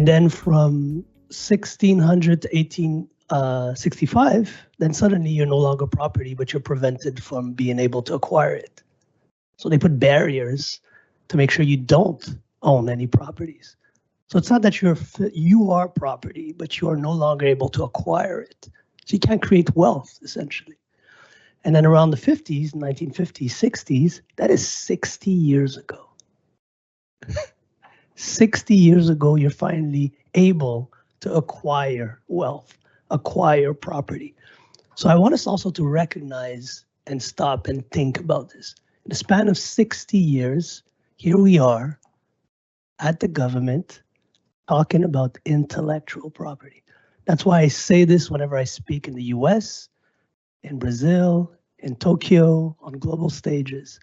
And then from 1600 to 1865, then suddenly you're no longer property, but you're prevented from being able to acquire it. So they put barriers to make sure you don't own any properties. So it's not that you are property, but you are no longer able to acquire it. So you can't create wealth, essentially. And then around the 50s, 1950s, 60s, that is 60 years ago. 60 years ago, you're finally able to acquire wealth, acquire property. So I want us also to recognize and stop and think about this. In the span of 60 years, here we are at the government talking about intellectual property. That's why I say this whenever I speak in the US, in Brazil, in Tokyo, on global stages.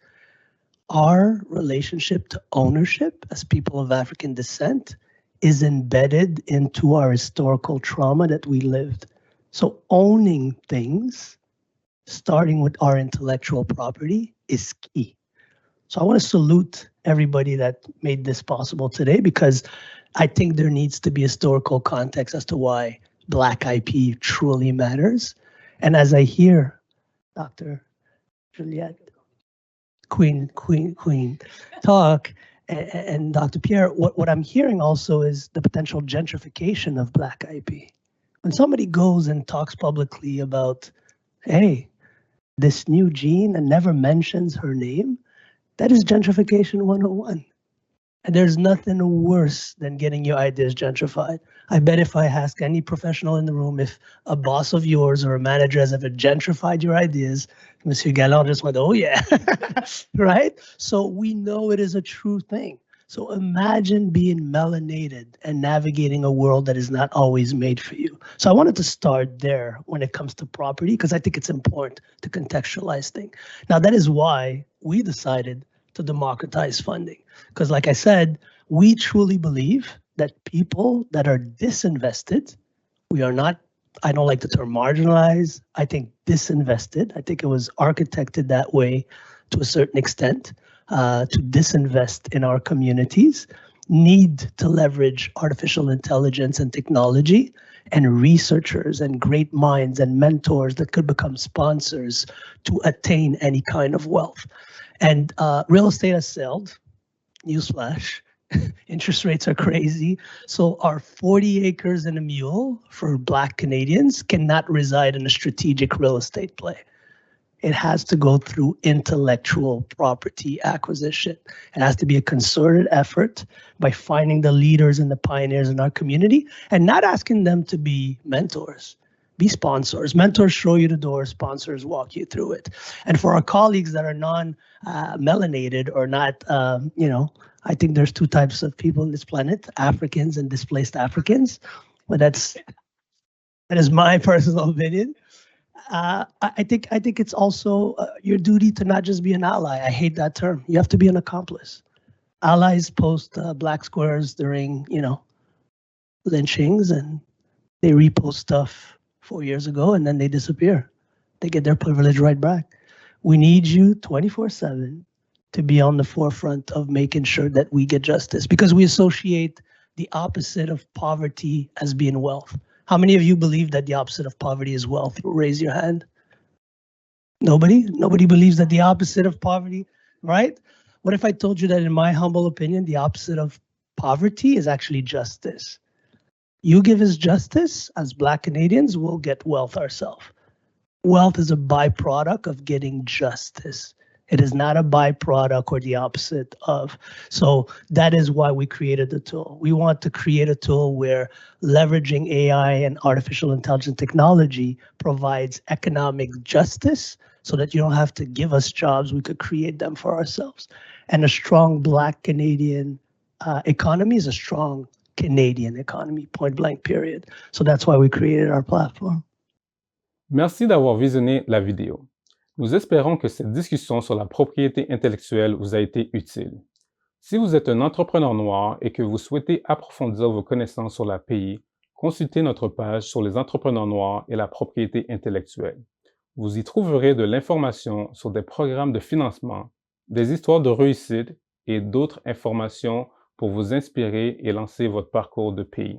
Our relationship to ownership as people of African descent is embedded into our historical trauma that we lived. So owning things, starting with our intellectual property, is key. So I want to salute everybody that made this possible today, because I think there needs to be historical context as to why Black IP truly matters. And as I hear Dr. Juliette, Queen talk, and Dr. Pierre, what I'm hearing also is the potential gentrification of Black IP. When somebody goes and talks publicly about, hey, this new Jean and never mentions her name, that is gentrification 101. And there's nothing worse than getting your ideas gentrified. I bet if I ask any professional in the room if a boss of yours or a manager has ever gentrified your ideas, Monsieur Galland just went, oh yeah, right? So we know it is a true thing. So imagine being melanated and navigating a world that is not always made for you. So I wanted to start there when it comes to property, because I think it's important to contextualize things. Now that is why we decided to democratize funding. Because like I said, we truly believe that people that are disinvested, we are not, I don't like the term marginalized, I think disinvested. I think it was architected that way to a certain extent, to disinvest in our communities, need to leverage artificial intelligence and technology, and researchers and great minds and mentors that could become sponsors to attain any kind of wealth. And real estate has sailed, newsflash, interest rates are crazy. So our 40 acres and a mule for Black Canadians cannot reside in a strategic real estate play. It has to go through intellectual property acquisition. It has to be a concerted effort by finding the leaders and the pioneers in our community and not asking them to be mentors. Be sponsors. Mentors show you the door, sponsors walk you through it. And for our colleagues that are non-melanated or not, I think there's two types of people on this planet, Africans and displaced Africans. But that is my personal opinion. I think it's also your duty to not just be an ally. I hate that term. You have to be an accomplice. Allies post black squares during, lynchings, and they repost stuff 4 years ago and then they disappear. They get their privilege right back. We need you 24/7 to be on the forefront of making sure that we get justice, because we associate the opposite of poverty as being wealth. How many of you believe that the opposite of poverty is wealth? Raise your hand. Nobody? Nobody believes that the opposite of poverty, right? What if I told you that, in my humble opinion, the opposite of poverty is actually justice? You give us justice, as Black Canadians, we'll get wealth ourselves. Wealth is a byproduct of getting justice. It is not a byproduct or the opposite of. So that is why we created the tool. We want to create a tool where leveraging AI and artificial intelligence technology provides economic justice so that you don't have to give us jobs, we could create them for ourselves. And a strong Black Canadian economy is a strong Canadian economy, point blank, period. So that's why we created our platform. Merci d'avoir visionné la vidéo. Nous espérons que cette discussion sur la propriété intellectuelle vous a été utile. Si vous êtes un entrepreneur noir et que vous souhaitez approfondir vos connaissances sur l'API, consultez notre page sur les entrepreneurs noirs et la propriété intellectuelle. Vous y trouverez de l'information sur des programmes de financement, des histoires de réussite et d'autres informations pour vous inspirer et lancer votre parcours de pays.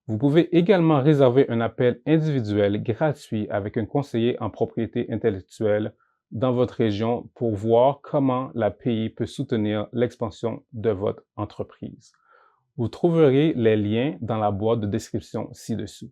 Vous pouvez également réserver un appel individuel gratuit avec un conseiller en propriété intellectuelle dans votre région pour voir comment la PI peut soutenir l'expansion de votre entreprise. Vous trouverez les liens dans la boîte de description ci-dessous.